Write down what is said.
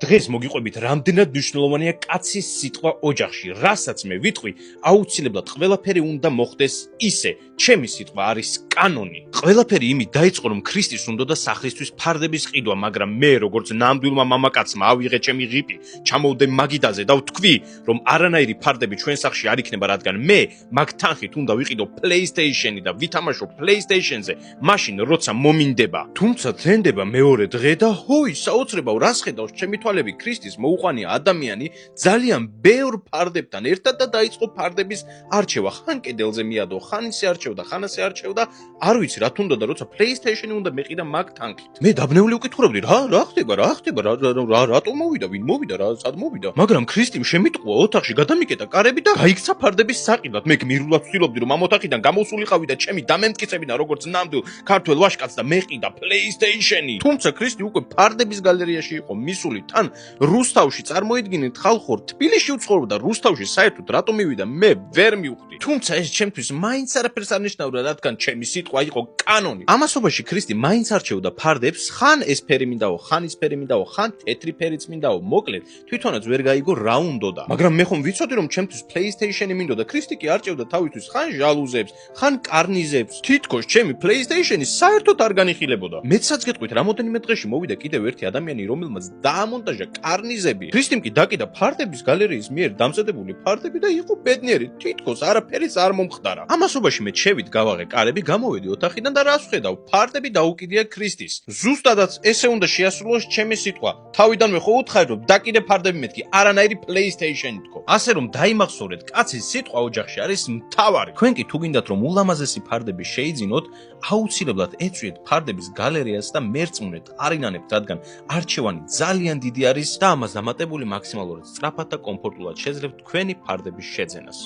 დღეს მოგიყვებით რამდენად მნიშვნელოვანია კაცის სიტყვა ოჯახში, რასაც მე ვიტყვი, აუცილებლად ყველაფერი უნდა მოხდეს ისე. ჩემი სიტყვა არის კანონი. ყველაფერი იმით დაიწყო, რომ ქრისტის უნდოდა სახლისთვის ფარდების ყიდვა, მაგრამ მე როგორც ნამდვილმა მამაკაცმა ავიღე ჩემი ღიპი, ჩამოვდე მაგიდაზე და ვთქვი, რომ არანაირი ფარდები ჩვენ სახლში არ იქნება, რადგან მე მაგ თანხით უნდა ვიყიდო PlayStation-ი და ვითამაშო PlayStation-ზე, მაშინ როცა მომინდება. თუმცა თენდება მეორე დღე და ჰოი, საოცრებავ, რას ხედავს ჩემი თვალები ქრისტის მოუყვანია ადამიანი ძალიან ბევრ ფარდებთან ერთად და დაიწყო ფარდების არჩევა. ხან კედელზე მიადო, ხან ისე არჩევდა, ხან ასე არჩევდა. არ ვიცი რა თუნდა და როცა PlayStation-ი უნდა მეყიდა მაგ თანხით. მე დაბნეული უკითხურობდი, რა ხდება, რატომ მოვიდა, ვინ მოვიდა, სად მოვიდა? მაგრამ ქრისტიმ შემიტყუა ოთახში გადამიკეტა კარები და გაიქცა ფარდების საყიდად. მე გმირულად ვცდილობდი რომ ამ ოთახიდან გამოსულიყავი და ჩემი დამემტკიცებინა როგორც ნამდვილ ქართველ ვაჟკაცს და მეყიდა PlayStation-ი. თუმცა ქრისტი უკვე ფარდების გალერეაში იყო მისული. თან რუსთავში წარმოიდგინეთ ხალხო თბილისში უცხოვრობდა რუსთავში საერთოდ რატომ მივიდა მე ვერ მივხვდი. თუმცა ეს ჩემთვის მაინც არაფერს არ ნიშნავდა, რადგან ჩემი სიტყვა იყო კანონი. ამასობაში ქრისტი მაინც არჩევდა ფარდებს, ხან ეს ფერი მინდაო, ხან ის ფერი მინდაო, ხან თეთრი ფერიც მინდაო. მოკლედ, თვითონაც ვერ გაიგო რა უნდოდა. მაგრამ მე ხომ ვიცოდი რომ ჩემთვის PlayStation-ი მინდოდა. ქრისტი კი არჭევდა თავისთვის ხან ჟალუზებს, ხან კარნიზებს. თითქოს ჩემი PlayStation-ი საერთოდ არ განიხილებოდა. მეცაც გეტყვით, რამოდენიმე დღეში მოვიდა კიდევ ერთი ადამიანი, რომელმაც დაამონტაჟა კარნიზები. ქრისტიმ კი დაკიდა ფარდების გალერეის მიერ დამზადებული ფარდები და იყო ბედნიერი. თითქოს არაფერიც არ მომხდარა. ამასობაში მე შევით გავაღე კარები, გამოვედი ოთახიდან და რას ვხედავ? ფარდები დაუკიდია ქრისტის. ზუსტადაც ესე უნდა შეასრულოს ჩემი სიტყვა. თავიდანვე ხო უთხარი რომ დაკიდე ფარდები მეთქი, არანაირი PlayStation-ი თქო. ასე რომ დაიმახსოვრეთ, კაცის სიტყვა ოჯახში არის მთავარი. თქვენ კი თუ გინდათ რომ ულამაზესი ფარდები შეიძინოთ, აუცილებლად ეწვიეთ ფარდების გალერეას და მერწმუნეთ, არინანებთ, რადგან არჩევანი ძალიან დიდი არის და ამას დამატებული მაქსიმალურად სწრაფად და კომფორტულად შეძლებთ თქვენი ფარდების შეძენას.